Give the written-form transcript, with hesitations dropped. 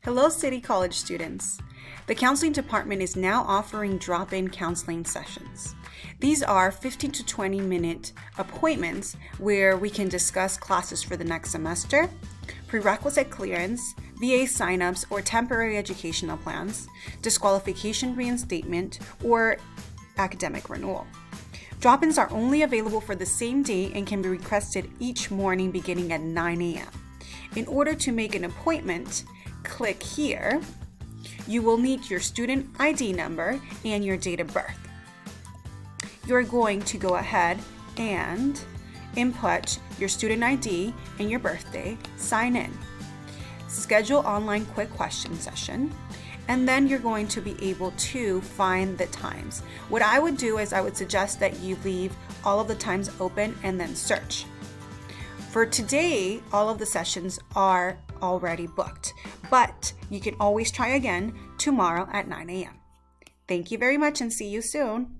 Hello, City College students. The counseling department is now offering drop-in counseling sessions. These are 15 to 20 minute appointments where we can discuss classes for the next semester, prerequisite clearance, VA signups or temporary educational plans, disqualification reinstatement, or academic renewal. Drop-ins are only available for the same day and can be requested each morning beginning at 9 a.m. In order to make an appointment, click here. You will need your student ID number and your date of birth. You're going to go ahead and input your student ID and your birthday, sign in, schedule online quick question session, and then you're going to be able to find the times. What I would do is I would suggest that you leave all of the times open and then search. For today, all of the sessions are already booked, but you can always try again tomorrow at 9 a.m. Thank you very much and see you soon.